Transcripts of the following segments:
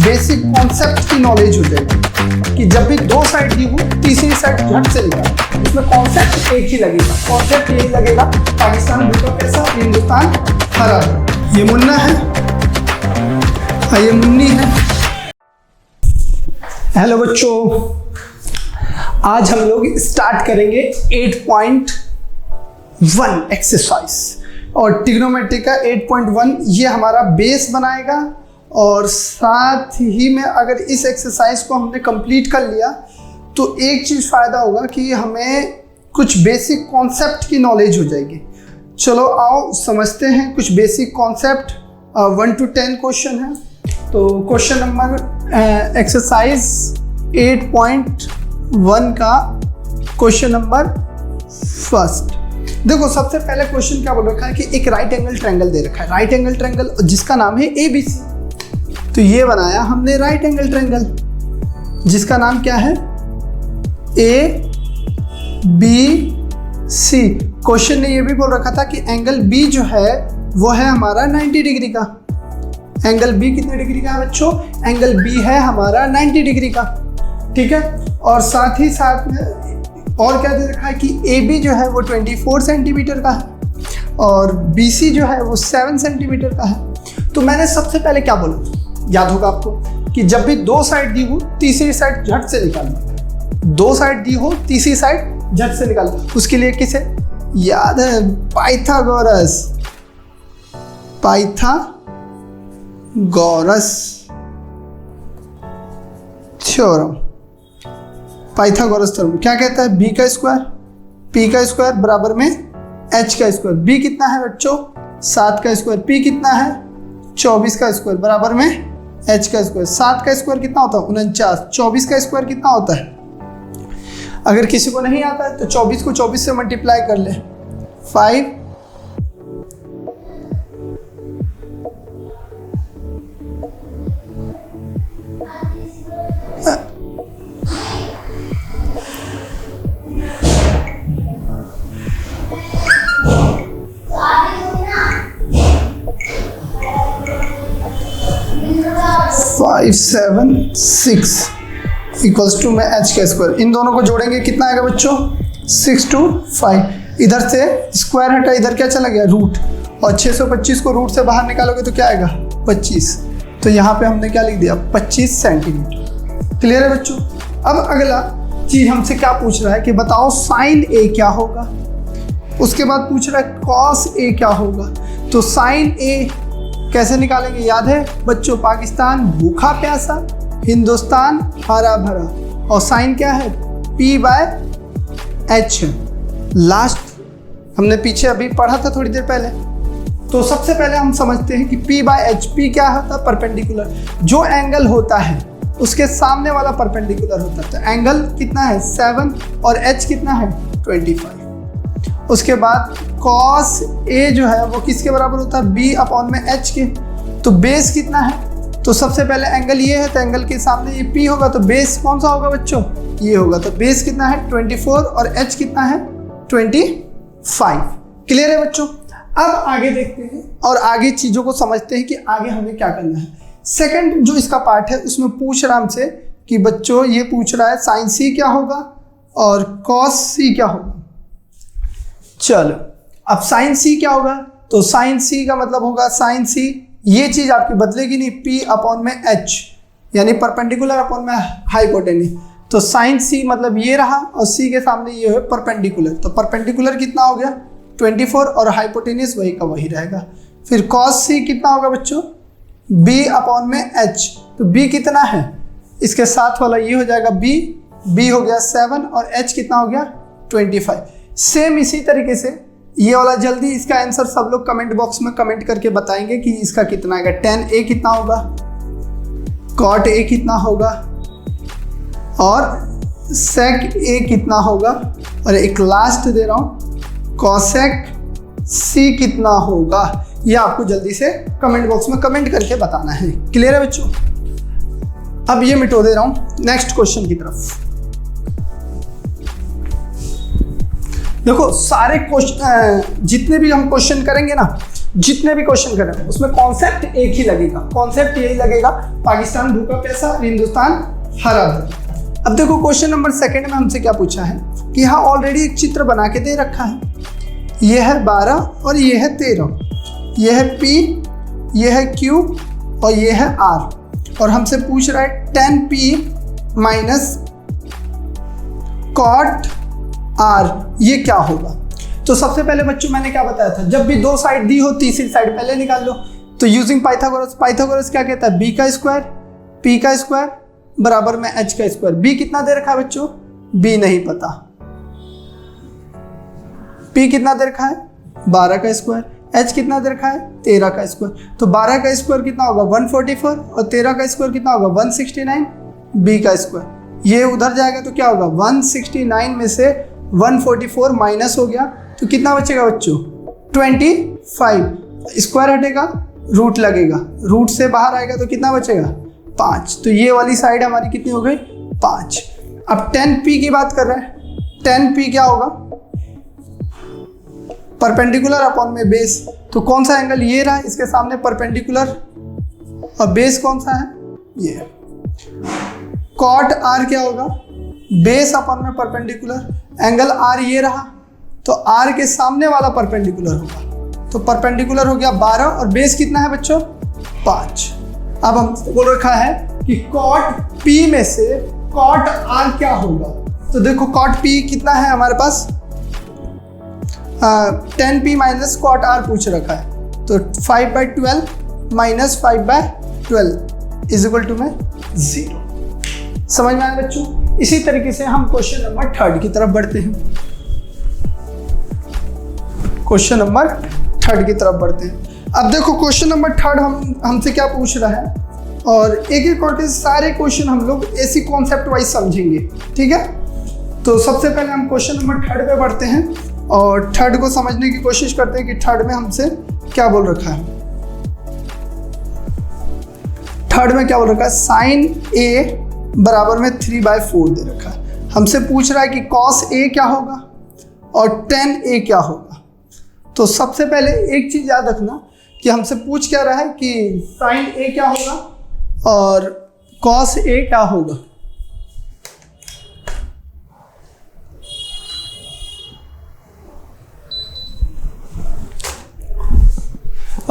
Basic concept की knowledge हो जाएगी कि जब भी दो साइड दी हो तीसरी साइड झट से निकाल। इसमें कॉन्सेप्ट एक ही लगेगा, कॉन्सेप्ट यही लगेगा पाकिस्तान भूखा प्यासा, हिंदुस्तान हरा। ये मुन्ना है, ये मुन्नी है। हेलो बच्चों, आज हम लोग स्टार्ट करेंगे 8.1 एक्सरसाइज और ट्रिग्नोमेट्री का 8.1 ये हमारा बेस बनाएगा। और साथ ही में अगर इस एक्सरसाइज को हमने कंप्लीट कर लिया तो एक चीज़ फ़ायदा होगा कि हमें कुछ बेसिक कॉन्सेप्ट की नॉलेज हो जाएगी। चलो आओ समझते हैं कुछ बेसिक कॉन्सेप्ट। 1 to 10 क्वेश्चन है। तो क्वेश्चन नंबर एक्सरसाइज 8.1 का क्वेश्चन नंबर फर्स्ट। देखो सबसे पहले क्वेश्चन क्या बोल रखा है कि एक राइट एंगल ट्रायंगल दे रखा है, राइट एंगल ट्रायंगल जिसका नाम है ABC। तो ये बनाया हमने राइट एंगल ट्रायंगल जिसका नाम क्या है ABC। क्वेश्चन ने ये भी बोल रखा था कि एंगल B जो है वो है हमारा 90 डिग्री का। एंगल B कितने डिग्री का है बच्चों? एंगल B है हमारा 90 डिग्री का, ठीक है। और साथ ही साथ में और क्या दे रखा है कि AB जो है वो 24 सेंटीमीटर का है और BC जो है वो 7 सेंटीमीटर का है। तो मैंने सबसे पहले क्या बोला, याद होगा आपको कि जब भी दो साइड दी हो तीसरी साइड झट से निकालना। दो साइड दी हो तीसरी साइड झट से निकालना। उसके लिए किसे याद है? Pythagoras, Pythagoras theorem. Pythagoras theorem क्या कहता है? b का स्क्वायर p का स्क्वायर बराबर में h का स्क्वायर। b कितना है बच्चों? 7 का स्क्वायर। p कितना है? 24 का स्क्वायर बराबर में h का स्क्वायर। 7 का स्क्वायर कितना होता है? 49। 24 का स्क्वायर कितना होता है? अगर किसी को नहीं आता है तो 24 को 24 से मल्टीप्लाई कर ले। 5 5 7 6 इक्वल्स टू में h का स्क्वायर। इन दोनों को जोड़ेंगे कितना आएगा बच्चों? 6 to 5। इधर से स्क्वायर हटा, इधर क्या चला गया? रूट। और 625 को रूट से बाहर निकालोगे तो क्या आएगा? 25। तो यहाँ पे हमने क्या लिख दिया? 25 सेंटीमीटर। क्लियर है बच्चों? अब अगला चीज हमसे क्या पूछ रहा है कि बताओ साइन A क्या होगा। उसके बाद पूछ रहा है कॉस A क्या होगा। तो साइन A कैसे निकालेंगे? याद है बच्चों? पाकिस्तान भूखा प्यासा, हिंदुस्तान हरा भरा। और साइन क्या है? P/H। लास्ट हमने पीछे अभी पढ़ा था थोड़ी देर पहले। तो सबसे पहले हम समझते हैं कि P/H। P क्या होता है? परपेंडिकुलर। जो एंगल होता है उसके सामने वाला परपेंडिकुलर होता है। तो एंगल कितना है? 7 और H कितना है? 25। उसके बाद cos A जो है वो किसके बराबर होता है? B/H के। तो बेस कितना है? तो सबसे पहले एंगल ये है तो एंगल के सामने ये P होगा तो बेस कौन सा होगा बच्चों? ये होगा। तो बेस कितना है? 24 और H कितना है? 25। क्लियर है बच्चों? अब आगे देखते हैं और आगे चीज़ों को समझते हैं कि आगे हमें क्या करना है। सेकंड जो इसका पार्ट है उसमें पूछ रहा हमसे कि बच्चों ये पूछ रहा है साइन C क्या होगा और cos C क्या होगा। चलो अब साइन C क्या होगा? तो साइन C का मतलब होगा साइन C, ये चीज आपकी बदलेगी नहीं, P/H यानी परपेंडिकुलर अपॉन में हाइपोटेन्यूज। तो साइन C मतलब ये रहा और C के सामने ये है परपेंडिकुलर। तो परपेंडिकुलर कितना हो गया? 24 और हाइपोटेन्यूज वही का वही रहेगा। फिर cos C कितना होगा बच्चों? B/H। तो B कितना है? इसके साथ वाला ये हो जाएगा B हो गया 7 और H कितना हो गया? 25। सेम इसी तरीके से ये वाला जल्दी इसका आंसर सब लोग कमेंट बॉक्स में कमेंट करके बताएंगे कि इसका कितना आएगा। tan A कितना होगा? cot A कितना होगा? और sec A कितना होगा? और एक लास्ट दे रहा हूँ cosec C कितना होगा? ये आपको जल्दी से कमेंट बॉक्स में कमेंट करके बताना है। क्लियर है बच्चों? अब ये मिटो दे रहा हूँ नेक्स्ट क्वेश्चन की तरफ। देखो सारे क्वेश्चन जितने भी हम क्वेश्चन करेंगे ना जितने भी क्वेश्चन करें उसमें कॉन्सेप्ट एक ही लगेगा, कॉन्सेप्ट यही लगेगा, पाकिस्तान भूखा प्यासा, हिंदुस्तान हरा भरा। अब देखो क्वेश्चन नंबर सेकंड में हमसे क्या पूछा है कि यहाँ ऑलरेडी एक चित्र बना के दे रखा है, ये है 12 और ये है 13, ये है P, ये है Q और ये है R, और हमसे पूछ रहा है 10P माइनस कॉट R, ये क्या होगा। तो सबसे पहले बच्चों मैंने क्या बताया था, जब भी दो साइड दी हो तीसरी साइड पहले निकाल लो। तो यूजिंग पाइथागोरस, पाइथागोरस क्या कहता है, b का स्क्वायर p का स्क्वायर बराबर में h का स्क्वायर। b कितना दे रखा है बच्चों, b नहीं पता। p कितना दे रखा है, 12 का स्क्वायर। h कितना दे रखा है, 13 का स्क्वायर। तो 12 का स्क्वायर कितना होगा 144 और 13 का स्क्वायर कितना होगा 169, b का स्क्वायर। ये उधर जाएगा तो क्या होगा 169 में से 144 माइनस हो गया तो कितना बचेगा बच्चों 25। स्क्वायर हटेगा रूट लगेगा, रूट से बाहर आएगा तो कितना बचेगा 5। तो ये वाली साइड हमारी कितनी हो गई 5। अब 10p की बात कर रहे हैं, 10p क्या होगा परपेंडिकुलर अपॉन में बेस। तो कौन सा एंगल ये रहा, इसके सामने परपेंडिकुलर, और बेस कौन सा है ये। कॉट r क्या होगा बेस अपॉन में परपेंडिकुलर, एंगल r ये रहा तो r के सामने वाला परपेंडिकुलर होगा। तो परपेंडिकुलर हो गया 12 और बेस कितना है बच्चों 5। अब हम बोल रखा है कि कॉट p में से कॉट r क्या होगा। तो देखो कॉट p कितना है हमारे पास 10p माइनस कॉट r पूछ रखा है। तो 5/12 माइनस 5/12 इज इक्वल टू में 0। समझ में आया बच्चों। इसी तरीके से हम क्वेश्चन नंबर 3 की तरफ बढ़ते हैं। क्वेश्चन नंबर 3 की तरफ बढ़ते हैं। अब देखो क्वेश्चन नंबर 3 हमसे क्या पूछ रहा है, और एक एक करके सारे क्वेश्चन हम लोग ऐसी कॉन्सेप्ट वाइज समझेंगे, ठीक है। तो सबसे पहले हम क्वेश्चन नंबर 3 पे बढ़ते हैं और 3 को समझने की कोशिश करते हैं कि 3 में हमसे क्या बोल रखा है। 3 में क्या बोल रखा है, साइन a बराबर में 3/4 दे रखा है। हमसे पूछ रहा है कि cos a क्या होगा और tan a क्या होगा। तो सबसे पहले एक चीज याद रखना कि हमसे पूछ क्या रहा है कि sin a क्या होगा और cos a क्या होगा।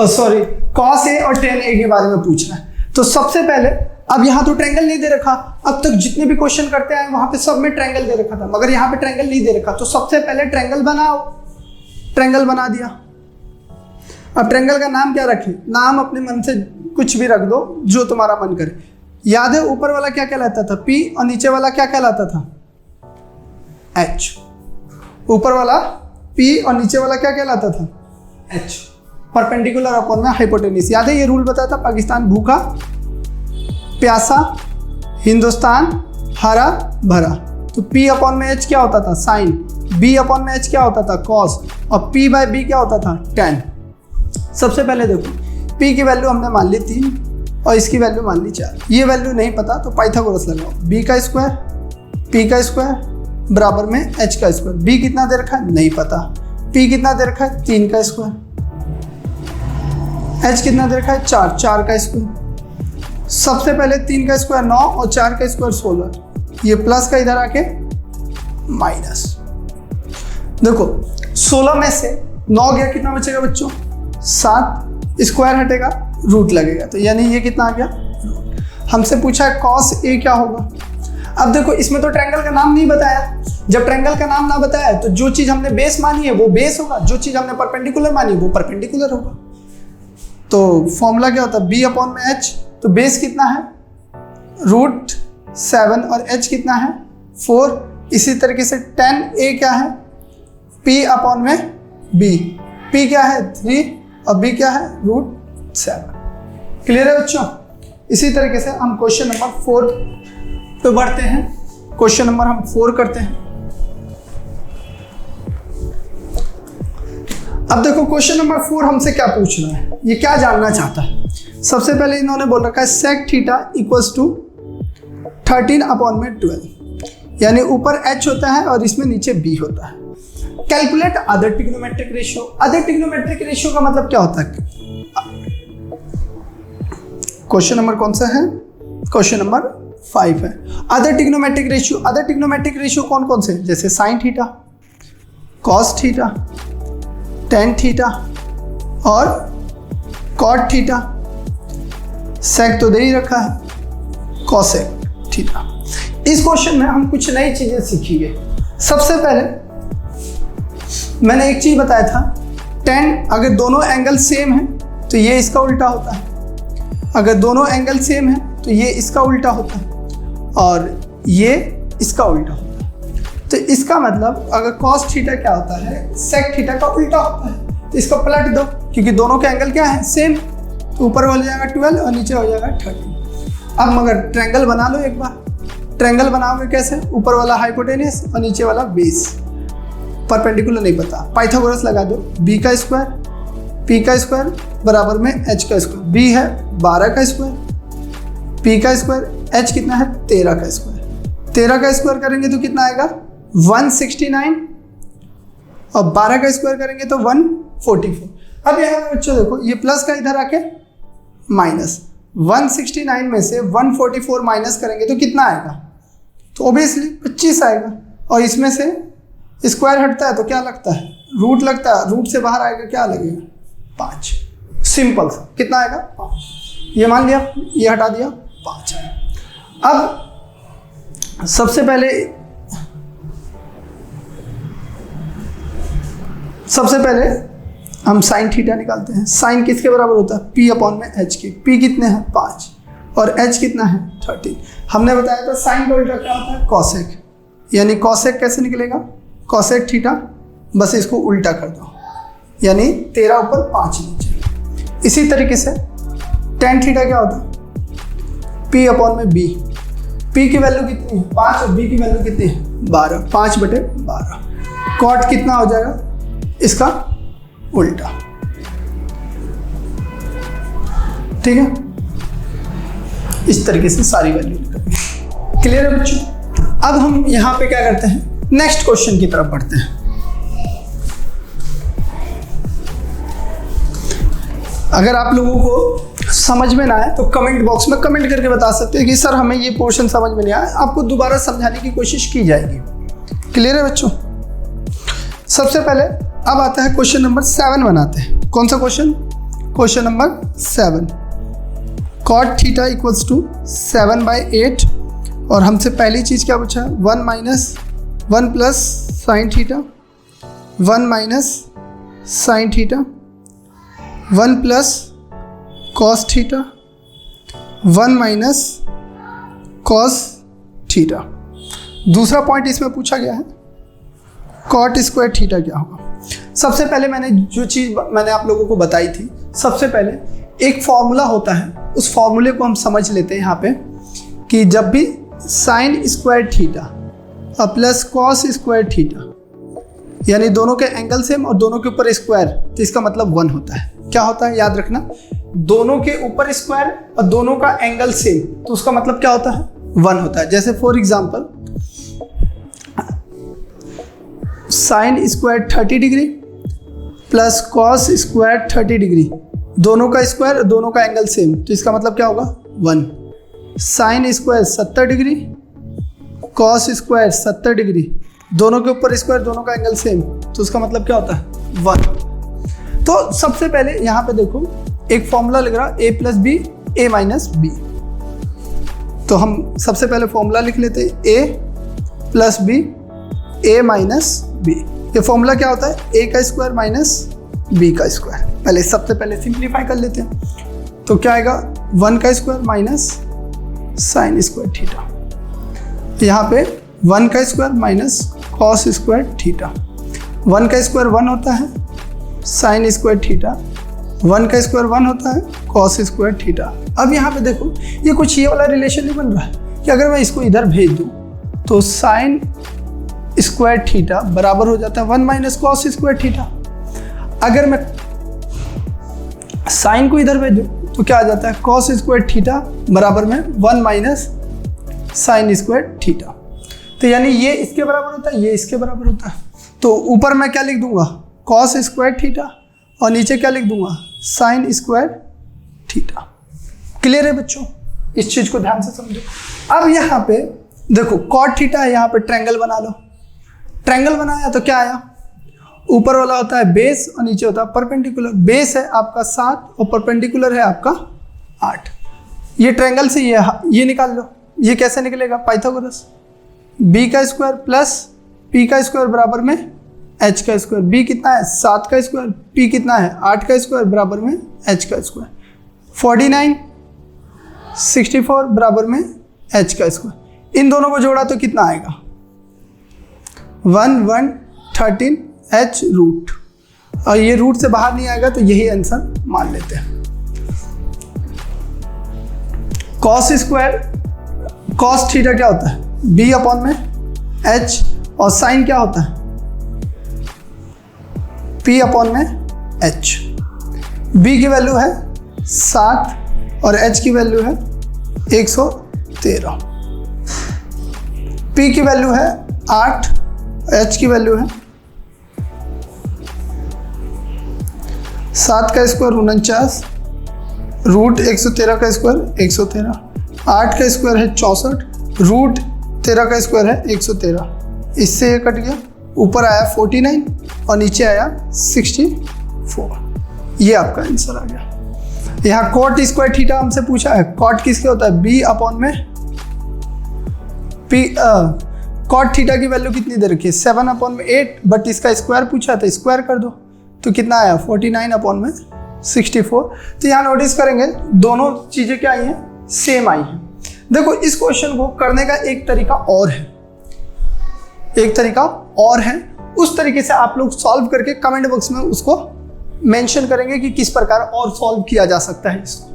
सॉरी, cos a और tan a के बारे में पूछ रहा है। तो सबसे पहले अब यहाँ तो ट्रायंगल नहीं दे रखा, अब तक जितने भी क्वेश्चन करते आए वहां पे सब में ट्रायंगल दे रखा था, मगर यहाँ पे ट्रायंगल नहीं दे रखा। तो सबसे पहले ट्रायंगल बनाओ, ट्रायंगल बना दिया। अब ट्रायंगल का नाम क्या रखें, नाम अपने मन से कुछ भी रख दो जो तुम्हारा मन करे। याद है ऊपर वाला क्या कहलाता था P और नीचे वाला क्या कहलाता था H। ऊपर वाला P और नीचे वाला क्या कहलाता था H। परपेंडिकुलर अपॉन में हाइपोटेन्यूज। याद है ये रूल बताया था, पाकिस्तान भूखा प्यासा, हिंदुस्तान हरा भरा। तो P अपॉन में H क्या होता था साइन, B अपॉन में H क्या होता था कॉस, और P/B क्या होता था tan। सबसे पहले देखो P की वैल्यू हमने मान ली 3 और इसकी वैल्यू मान ली 4। ये वैल्यू नहीं पता तो पाइथागोरस लगाओ, B का स्क्वायर P का स्क्वायर बराबर में H का स्क्वायर। B कितना दे रखा है नहीं पता, P कितना दे रखा है 3 का स्क्वायर, H कितना दे रखा है 4 का स्क्वायर। सबसे पहले 3 का स्क्वायर 9 और 4 का स्क्वायर 16, ये प्लस का इधर आके माइनस। देखो 16 में से 9 गया कितना बचेगा बच्चों 7, स्क्वायर हटेगा रूट लगेगा, तो यानी ये कितना आ गया रूट। हमसे पूछा है cos a क्या होगा। अब देखो इसमें तो ट्रायंगल का नाम नहीं बताया, जब ट्रायंगल का नाम ना बताया तो जो चीज हमने बेस मानी है वो बेस होगा, जो चीज हमने परपेंडिकुलर मानी है वो परपेंडिकुलर होगा। तो फॉर्मूला क्या होता है B अपॉन में H। तो बेस कितना है √7 और H कितना है 4। इसी तरीके से tan a क्या है P अपॉन में B। P क्या है 3 और B क्या है √7। क्लियर है बच्चों। इसी तरीके से हम क्वेश्चन नंबर 4 पे बढ़ते हैं। क्वेश्चन नंबर हम 4 करते हैं। अब देखो क्वेश्चन नंबर 4 हमसे क्या पूछ रहा है, ये क्या जानना चाहता है। सबसे पहले इन्होंने बोल रखा है sec theta equals to 13 upon में 12, यानी ऊपर H होता है और इसमें नीचे B होता है। Calculate other trigonometric ratio. Other trigonometric ratio का मतलब क्या होता है? क्वेश्चन नंबर कौन सा है? क्वेश्चन नंबर 5 है। Other trigonometric ratio, other trigonometric ratio कौन कौन से? जैसे sine theta, cos theta, tan theta और कॉट थीटा। सेक तो दे ही रखा है, कॉसेक थीटा। इस क्वेश्चन में हम कुछ नई चीजें सीखेंगे। सबसे पहले मैंने एक चीज बताया था, टेन अगर दोनों एंगल सेम है तो ये इसका उल्टा होता है, अगर दोनों एंगल सेम है तो ये इसका उल्टा होता है और ये इसका उल्टा होता है। तो इसका मतलब अगर कॉस थीटा क्या होता है, सेक थीटा का उल्टा होता है, तो इसको पलट दो क्योंकि दोनों के एंगल क्या है, सेम। तो ऊपर हो जाएगा 12 और नीचे हो जाएगा 30। अब मगर ट्रायंगल बना लो एक बार। ट्रायंगल बनाओगे कैसे? ऊपर वाला हाइपोटेन्यूस और नीचे वाला बेस। परपेंडिकुलर नहीं पता, पाइथागोरस लगा दो। b का स्क्वायर, p का स्क्वायर बराबर में h का स्क्वायर। b है 12 का स्क्वायर, p का स्क्वायर, h कितना है 13 का स्क्वायर। 13 का स्क्वायर करेंगे तो कितना आएगा 169 और 12 का स्क्वायर करेंगे तो 144। अब यहाँ पे बच्चों देखो ये प्लस का इधर आके माइनस, 169 में से 144 माइनस करेंगे तो कितना आएगा? तो ऑब्वियसली 25 आएगा। और इसमें से स्क्वायर हटता है तो क्या लगता है? रूट लगता है। रूट से बाहर आएगा क्या लगेगा? 5। सिंपल सा। कितना आएगा? 5। ये मान लिया, ये हटा दिया, 5 है। अब सबसे पहले हम साइन थीटा निकालते हैं। साइन किसके बराबर होता है? p अपॉन में h के। p कितने हैं? 5 और h कितना है? 13। हमने बताया था साइन का उल्टा क्या होता है? कॉसेक। यानी कॉसेक कैसे निकलेगा? कॉसेक थीटा, बस इसको उल्टा कर दो, यानी 13 ऊपर 5 नीचे। इसी तरीके से टेन थीटा क्या होता है? p अपॉन में b। p की वैल्यू कितनी है? 5 और b की वैल्यू कितनी है? 12। 5/12। कॉट कितना हो जाएगा? इसका उल्टा। ठीक है, इस तरीके से सारी वैल्यू निकलेगी। क्लियर है बच्चों? अब हम यहां पे क्या करते हैं, नेक्स्ट क्वेश्चन की तरफ बढ़ते हैं। अगर आप लोगों को समझ में ना आए तो कमेंट बॉक्स में कमेंट करके बता सकते हैं कि सर हमें ये पोर्शन समझ में नहीं आया, आपको दोबारा समझाने की कोशिश की जाएगी। क्लियर है बच्चों? सबसे पहले अब आता है क्वेश्चन नंबर 7 बनाते हैं। कौन सा question? Question number 7। Cot theta equals to 7/8 और हमसे पहली चीज़ क्या पूछा है? 1 plus sine theta, 1 minus sine theta, 1 plus cos theta, 1 minus cos theta. दूसरा पॉइंट इसमें पूछा गया है कॉट स्क्वायर थीटा क्या होगा। सबसे पहले मैंने जो चीज़ मैंने आप लोगों को बताई थी, सबसे पहले एक फॉर्मूला होता है, उस फॉर्मूले को हम समझ लेते हैं यहाँ पे कि जब भी साइन स्क्वायर थीटा और प्लस कॉस स्क्वायर थीटा, यानी दोनों के एंगल सेम और दोनों के ऊपर स्क्वायर, तो इसका मतलब 1 होता है। क्या होता है याद रखना, दोनों के ऊपर स्क्वायर और दोनों का एंगल सेम, तो उसका मतलब क्या होता है? 1 होता है। जैसे for example sine square 30 degree plus cos square 30 degree, दोनों का स्क्वायर दोनों का एंगल सेम, तो इसका मतलब क्या होगा? 1। Sine square 70 degree, cos square 70 degree, दोनों के ऊपर स्क्वायर दोनों का एंगल सेम, तो उसका मतलब क्या होता है? 1। तो सबसे पहले यहाँ पे देखो एक फॉर्मूला लिख रहा a plus b a minus b. तो हम सबसे पहले फॉर्मूला लिख लेते हैं a plus b a minus b. ये फॉर्मूला क्या होता है? a का स्क्वायर माइनस b का स्क्वायर। पहले सबसे पहले सिंप्लीफाई कर लेते हैं, तो क्या आएगा? 1 का square minus sine square theta. यहाँ पे 1 का square minus cos square theta. 1 का स्क्वायर 1 होता है, साइन स्क्वायर थीटा, 1 का स्क्वायर 1 होता है, कॉस स्क्वायर थीटा। अब यहाँ पे देखो ये कुछ ये वाला रिलेशन नहीं बन रहा है कि अगर मैं इसको इधर भेज दूँ तो साइन स्क्वायर थीटा बराबर हो जाता है 1 माइनस कॉस स्क्वायर थीटा। अगर मैं साइन को इधर भेज दूँ तो क्या आ जाता है? कॉस स्क्वायर थीटा बराबर में 1 माइनस साइन स्क्वायर थीटा। तो यानी ये इसके बराबर होता है, ये इसके बराबर होता है। तो तो ऊपर मैं क्या लिख दूंगा, कॉस स्क्वायर थीटा, और नीचे क्या लिख दूंगा, साइन स्क्वायर थीटा। क्लियर है बच्चों, इस चीज को ध्यान से समझो। अब यहाँ पे देखो कॉट थीटा है, यहाँ पे ट्रायंगल बना लो। ट्रायंगल बनाया तो क्या आया, ऊपर वाला होता है बेस और नीचे होता है परपेंडिकुलर। बेस है आपका 7 और परपेंडिकुलर है आपका 8। ये ट्रायंगल से ये निकाल लो। ये कैसे निकलेगा, पाइथागोरस, b का स्क्वायर प्लस p का स्क्वायर बराबर में h का स्क्वायर। b कितना है 7 का स्क्वायर, p कितना है 8 का स्क्वायर बराबर में h का स्क्वायर। 49 64 बराबर में h का स्क्वायर। इन दोनों को जोड़ा तो कितना आएगा 1 1 13 h रूट, और ये रूट से बाहर नहीं आएगा तो यही आंसर मान लेते हैं। कॉस स्क्वायर, कॉस थीटा क्या होता है b अपॉन में h, और साइन क्या होता है p अपॉन में h। b की वैल्यू है 7 और h की वैल्यू है 113। p की वैल्यू है 8, h की वैल्यू है 7 का स्क्वायर 49, रूट 113 का स्क्वायर 113, 8 का स्क्वायर है 64, रूट 13 का स्क्वायर है 113। इससे ये कट गया, ऊपर आया 49 और नीचे आया 64। ये आपका आंसर आ गया। यहाँ कॉट स्क्वायर थीटा हमसे पूछा है, कॉट किसके होता है b अपॉन में p। कॉट थीटा की वैल्यू कितनी दे रखी है 7 अपॉन में 8, बट इसका स्क्वायर पूछा था, स्क्वायर कर दो तो कितना आया 49 अपॉन में 64। तो यहाँ नोटिस करेंगे दोनों चीजें क्या आई हैं, सेम आई हैं। देखो इस क्वेश्चन को करने का एक तरीका और है, एक तरीका और है। उस तरीके से आप लोग सॉल्व करके कमेंट बॉक्स में उसको मेंशन करेंगे कि किस प्रकार और सॉल्व किया जा सकता है इसको।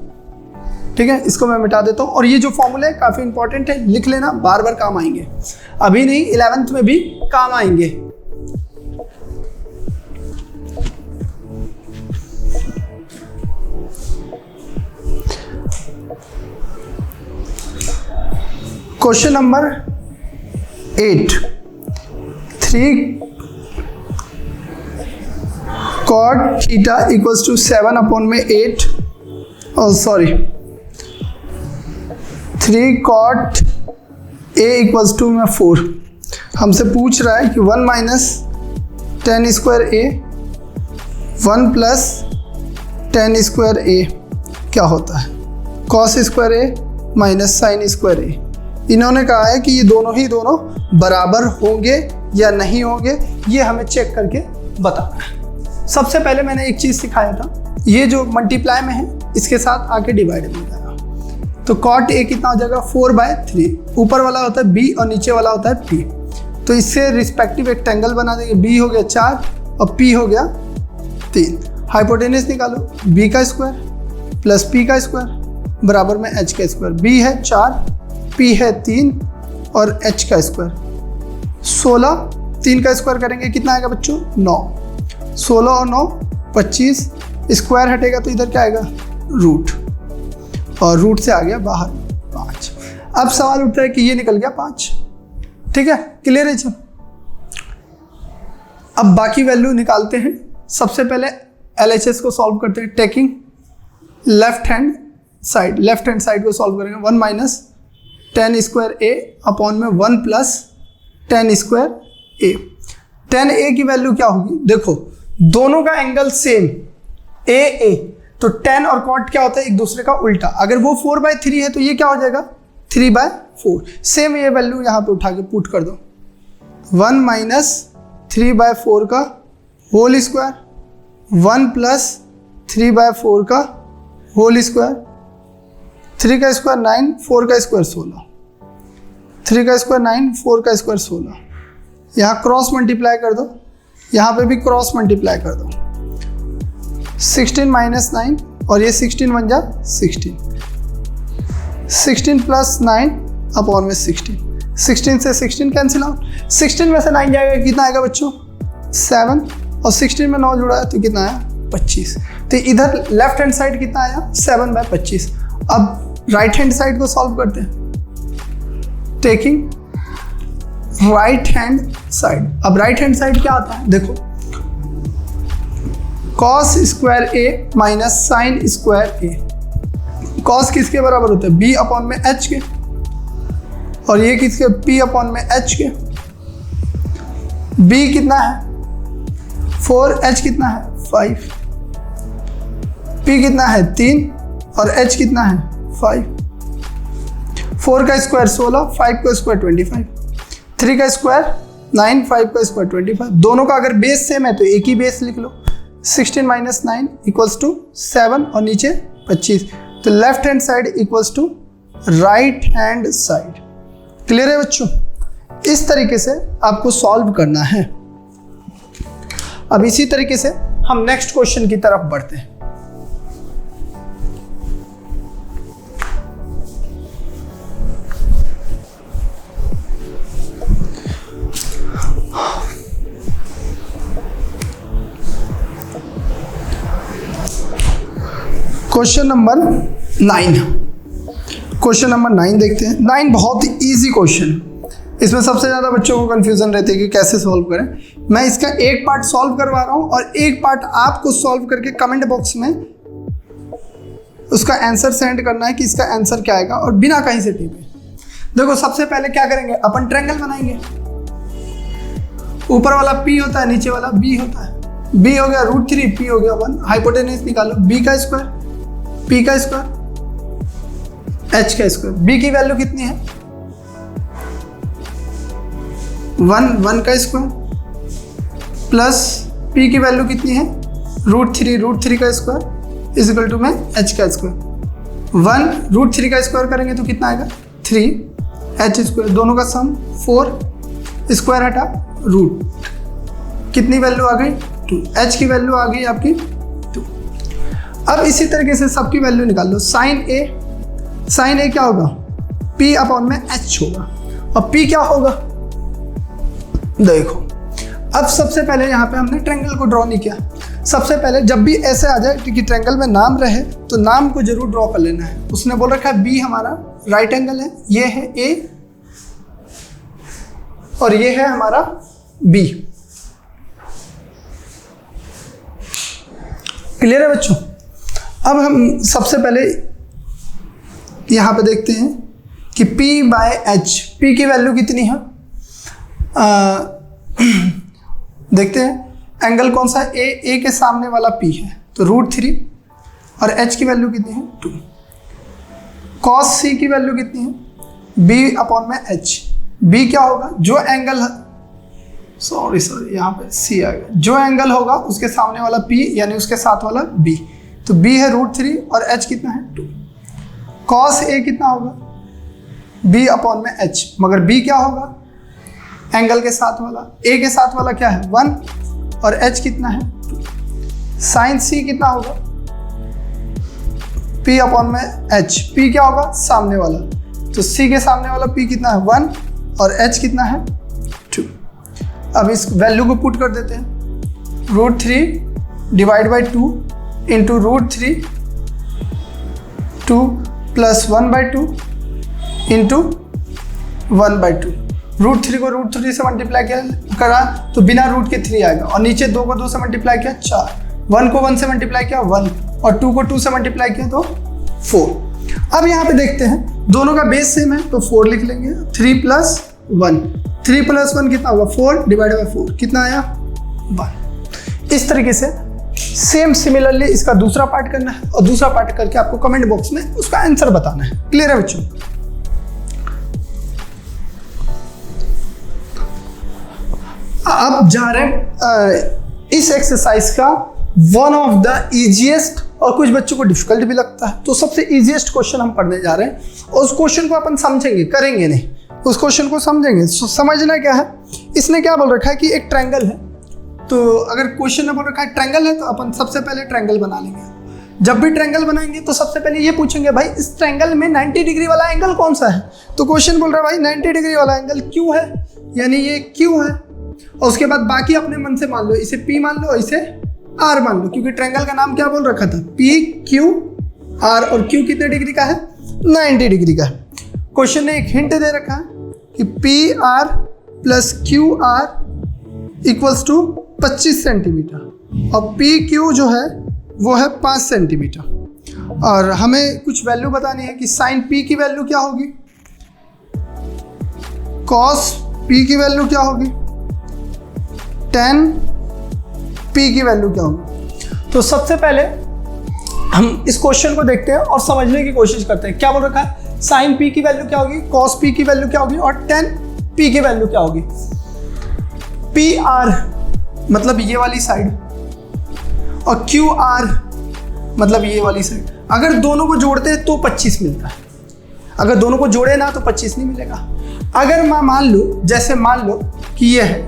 ठीक है, इसको मैं मिटा देता हूँ। और ये जो फॉर्मूला है काफी इंपॉर्टेंट है, लिख लेना, बार बार काम आएंगे। अभी नहीं 11th में भी काम आएंगे। Question number 8, 3 cot theta equals to 7 upon में 8, और sorry 3 cot a equals to में 4। हमसे पूछ रहा है कि 1 minus tan square a 1 plus tan square a क्या होता है, cos square a minus sine square a। इन्होंने कहा है कि ये दोनों बराबर होंगे या नहीं होंगे, ये हमें चेक करके बताना है। सबसे पहले मैंने एक चीज़ सिखाया था, ये जो मल्टीप्लाई में है इसके साथ आके डिवाइड में जाएगा। तो कॉट ए कितना हो जाएगा 4/3। ऊपर वाला होता है b और नीचे वाला होता है p, तो इससे रिस्पेक्टिव एक ट्रायंगल बना देंगे। b हो गया 4 और p हो गया 3। हाइपोटेनस निकालो, b का स्क्वायर प्लस p का स्क्वायर बराबर में h का स्क्वायर। b है 4, p है 3 और h का स्क्वायर 16। 3 का स्क्वायर करेंगे कितना आएगा बच्चों 9। 16 और 9 25, स्क्वायर हटेगा तो इधर क्या आएगा रूट, और रूट से आ गया बाहर 5। अब सवाल उठता है कि ये निकल गया 5। ठीक है, क्लियर है जब। अब बाकी वैल्यू निकालते हैं। सबसे पहले LHS को सॉल्व करते हैं, टेकिंग लेफ्ट हैंड साइड को सॉल्व करेंगे। 1 minus tan square a upon में 1 plus tan square a। Ten a की वैल्यू क्या होगी, देखो दोनों का एंगल सेम a, तो टेन और कॉट क्या होता है एक दूसरे का उल्टा। अगर वो 4/3 है तो ये क्या हो जाएगा 3/4। सेम ये वैल्यू यहाँ पे उठा के पुट कर दो, 1 माइनस 3/4 का होल स्क्वायर, 1 प्लस 3/4 का होल स्क्वायर। 3 का स्क्वायर 9, 4 का स्क्वायर 16। 3 का स्क्वायर 9, 4 का स्क्वायर 16। यहाँ क्रॉस मल्टीप्लाई कर दो, यहाँ पे भी क्रॉस मल्टीप्लाई कर दो। 16 माइनस 9 और ये 16 बन जा 16। 16 प्लस 9 अपॉन में 16। 16 से 16 कैंसिल आउट। 16 में से 9 जाएगा कितना आएगा बच्चों 7, और 16 में 9 जुड़ा है तो कितना आया 25। तो इधर लेफ्ट हैंड साइड कितना आया 7/25। अब राइट हैंड साइड को सॉल्व करते हैं। Taking right hand side. अब राइट हैंड साइड क्या आता है, देखो cos स्क्वायर ए माइनस साइन स्क्वायर ए। cos किसके बराबर होता है, b अपॉन में h के, और ये किसके, p अपॉन में h के। b कितना है 4, h कितना है 5, p कितना है 3 और h कितना है 5। 4 का स्क्वायर 16, 5 का स्क्वायर 25, 3 का स्क्वायर 9, 5 का स्क्वायर 25। दोनों का अगर बेस सेम है तो एक ही बेस लिख लो। 16 माइनस 9 इक्वल्स टू 7 और नीचे 25। तो left hand side equals to right hand side. Clear है बच्चों? इस तरीके से आपको सॉल्व करना है। अब इसी तरीके से हम नेक्स्ट क्वेश्चन की तरफ बढ़ते हैं। Question number 9। क्वेश्चन नंबर 9 देखते हैं। 9 बहुत इजी क्वेश्चन, इसमें सबसे ज़्यादा बच्चों को कंफ्यूजन रहती है कि कैसे सॉल्व करें। मैं इसका एक पार्ट सॉल्व करवा रहा हूँ और एक पार्ट आपको सॉल्व करके कमेंट बॉक्स में उसका आंसर सेंड करना है कि इसका आंसर क्या आएगा, और बिना कहीं से टिपे। देखो सबसे पहले क्या करेंगे, अपन ट्रायंगल बनाएंगे। ऊपर वाला p होता है, नीचे वाला b होता है। b हो गया √3, p हो गया 1। हाइपोटेन्यूज निकालो, b का स्क्वायर, p का स्क्वायर, h का स्क्वायर। b की वैल्यू कितनी है 1 का स्क्वायर, प्लस p की वैल्यू कितनी है √3 का स्क्वायर इज इक्वल टू में h का स्क्वायर। 1 √3 का स्क्वायर करेंगे तो कितना आएगा 3 h स्क्वायर। दोनों का सम 4, स्क्वायर हटा रूट, कितनी वैल्यू आ गई 2। h की वैल्यू आ गई आपकी 2। अब इसी तरीके से सबकी वैल्यू निकाल लो। साइन ए क्या होगा, p अपॉन में h होगा, और p क्या होगा, देखो अब सबसे पहले यहाँ पे हमने ट्रायंगल को ड्रॉ नहीं किया। सबसे पहले जब भी ऐसे आ जाए कि ट्रायंगल में नाम रहे तो नाम को जरूर ड्रॉ कर लेना है। उसने बोल रखा है b हमारा राइट एंगल है, ये है a और ये है हमारा b। क्लियर है बच्चों? अब हम सबसे पहले यहाँ पे देखते हैं कि p/h, p की वैल्यू कितनी है। देखते हैं एंगल कौन सा, ए के सामने वाला p है तो √3, और h की वैल्यू कितनी है 2। cos c की वैल्यू कितनी है b अपॉन में h। b क्या होगा, जो एंगल, सॉरी यहाँ पे c आ गया, जो एंगल होगा उसके सामने वाला p यानी उसके साथ वाला b। तो b है √3 और h कितना है 2। cos a कितना होगा b अपॉन में h, मगर b क्या होगा एंगल के साथ वाला, a के साथ वाला क्या है 1 और h कितना है 2। साइन c कितना होगा p अपॉन में h, p क्या होगा सामने वाला, तो c के सामने वाला p कितना है 1 और h कितना है 2। अब इस वैल्यू को पुट कर देते हैं, √3 divide by 2 into √3 2 plus 1/2 into 1/2। √3 को √3 से मल्टीप्लाई करा तो बिना रूट के 3 आएगा, और नीचे 2 को 2 से मल्टीप्लाई किया 4, 1 को 1 से मल्टीप्लाई किया 1, और 2 को 2 से मल्टीप्लाई किया तो 4। अब यहाँ पे देखते हैं दोनों का बेस सेम है तो 4 लिख लेंगे। 3 + 1, 3 + 1 कितना होगा 4 डिवाइड बाई 4 कितना आया 1। इस तरीके से सेम सिमिलरली इसका दूसरा पार्ट करना है, और दूसरा पार्ट करके आपको कमेंट बॉक्स में उसका आंसर बताना है। क्लियर है बच्चों? अब जा रहे हैं इस एक्सरसाइज का वन ऑफ द इजीएस्ट, और कुछ बच्चों को डिफिकल्ट भी लगता है, तो सबसे इजीएस्ट क्वेश्चन हम पढ़ने जा रहे हैं। और उस क्वेश्चन को अपन समझेंगे, करेंगे नहीं, उस क्वेश्चन को समझेंगे। समझना क्या है, इसने क्या बोल रखा है कि एक ट्रायंगल है, तो अगर क्वेश्चन में बोल रखा है ट्रायंगल है तो अपन सबसे पहले ट्रायंगल बना लेंगे। जब भी ट्रायंगल बनाएंगे तो सबसे पहले ये पूछेंगे भाई इस ट्रायंगल में 90 डिग्री वाला एंगल कौन सा है। तो क्वेश्चन बोल रहा है भाई 90 डिग्री वाला एंगल क्यों है, यानी ये क्यों है, और उसके बाद बाकी अपने मन से मान लो, इसे P मान लो, इसे R मान लो, क्योंकि ट्रायंगल का नाम क्या बोल रखा था PQR, और Q कितने डिग्री का है 90 डिग्री का है। क्वेश्चन ने एक हिंट दे रखा है कि PR plus q r equals to 25 centimetre और पी क्यू जो है वो है 5 सेंटीमीटर। और हमें कुछ वैल्यू बतानी है कि साइन पी की वैल्यू क्या होगी, कॉस पी की वैल्यू क्या होगी, टेन पी की वैल्यू क्या होगी। तो सबसे पहले हम इस क्वेश्चन को देखते हैं और समझने की कोशिश करते हैं। क्या बोल रखा है, साइन पी की वैल्यू क्या होगी, कॉस पी की वैल्यू क्या होगी और टेन पी की वैल्यू क्या होगी। पी आर मतलब ये वाली साइड और क्यू आर मतलब ये वाली साइड। अगर दोनों को जोड़ते हैं तो 25 मिलता है, अगर दोनों को जोड़े ना तो 25 नहीं मिलेगा। अगर मैं मान लो, जैसे मान लो कि ये है,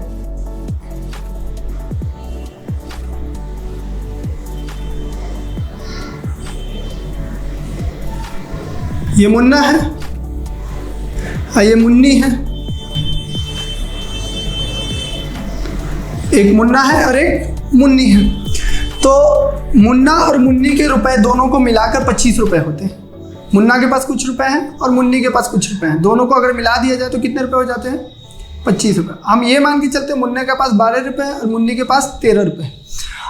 ये मुन्ना है, ये मुन्नी है, एक मुन्ना है और एक मुन्नी है। तो मुन्ना और मुन्नी के रुपए दोनों को मिलाकर 25 रुपए होते हैं। मुन्ना के पास कुछ रुपए हैं और मुन्नी के पास कुछ रुपए हैं, दोनों को अगर मिला दिया जाए तो कितने रुपए हो जाते हैं, 25 रुपए। हम ये मान के चलते हैं मुन्ने के पास 12 रुपए और मुन्नी के पास 13 रुपए।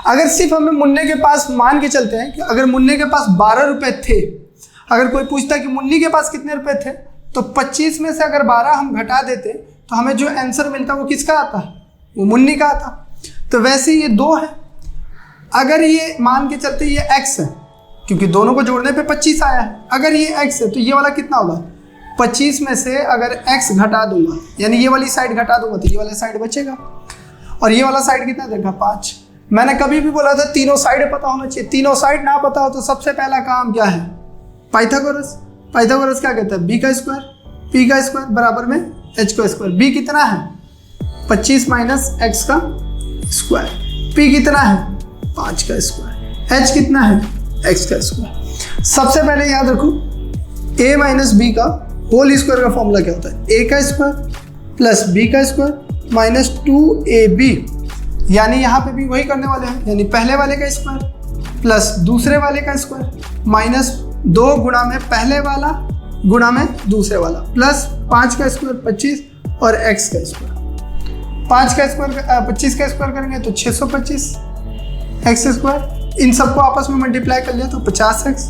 अगर सिर्फ हमें मुन्ने के पास मान के चलते हैं कि अगर मुन्ने के पास 12 रुपए थे, अगर कोई पूछता कि मुन्नी के पास कितने रुपए थे, तो 25 में से अगर 12 हम घटा देते तो हमें जो आंसर मिलता वो किसका आता, वो मुन्नी का आता। तो वैसे ये 2 है। अगर ये मान के चलते ये x है, क्योंकि दोनों को जोड़ने पे 25 आया है, अगर ये x है तो ये वाला कितना होगा, 25 में से अगर x घटा दूंगा यानी ये वाली साइड घटा दूंगा तो ये वाला साइड बचेगा। और ये वाला साइड कितना देखा, 5। मैंने कभी भी बोला था तीनों साइड पता होना चाहिए। तीनों साइड ना पता हो तो सबसे पहला काम क्या है, पाइथागोरस। पाइथागोरस क्या कहता है, b का स्क्वायर p का स्क्वायर बराबर में h का स्क्वायर। b कितना है, 25 माइनस x का स्क्वायर। p कितना है, 5 का स्क्वायर। h कितना है, x का स्क्वायर। सबसे पहले याद रखो a माइनस बी का होल स्क्वायर का फॉर्मूला क्या होता है, a का स्क्वायर प्लस b का स्क्वायर माइनस 2ab। यानी यहाँ पे भी वही करने वाले हैं, यानी पहले वाले का स्क्वायर प्लस दूसरे वाले का स्क्वायर माइनस 2 गुणा में पहले वाला गुणा में दूसरे वाला प्लस 5 का स्क्वायर 25 और x का स्क्वायर। 5 का स्क्वायर 25 का स्क्वायर करेंगे तो 625 x स्क्वायर। इन सबको आपस में मल्टीप्लाई कर लिया तो 50x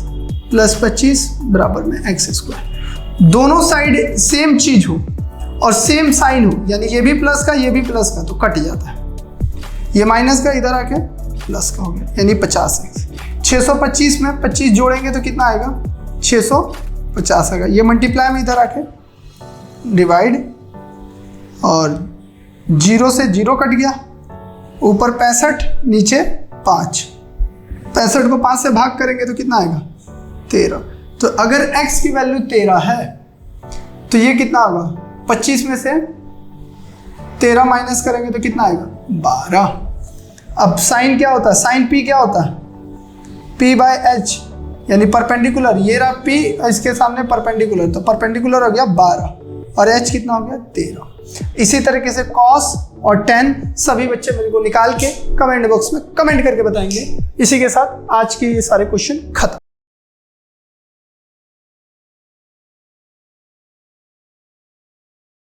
प्लस 25 बराबर में x स्क्वायर। दोनों साइड सेम चीज हो और सेम साइन हो, यानी ये भी प्लस का ये भी प्लस का, तो कट जाता है। ये माइनस का इधर आके प्लस का हो गया, यानी 50x। 625 में 25 जोड़ेंगे तो कितना आएगा, 650 आएगा। ये मल्टीप्लाई में इधर आके डिवाइड और 0 से 0 कट गया, ऊपर 65 नीचे 5। 65 को 5 से भाग करेंगे तो कितना आएगा, 13। तो अगर x की वैल्यू 13 है तो ये कितना होगा, 25 में से 13 माइनस करेंगे तो कितना आएगा, 12। अब साइन क्या होता है, साइन p क्या होता है, p बाय h यानी परपेंडिकुलर। ये रहा p, इसके सामने परपेंडिकुलर, तो परपेंडिकुलर हो गया 12 और h कितना हो गया, 13। इसी तरीके से cos और tan सभी बच्चे मेरे को निकाल के कमेंट बॉक्स में कमेंट करके बताएंगे। इसी के साथ आज के ये सारे क्वेश्चन खत्म।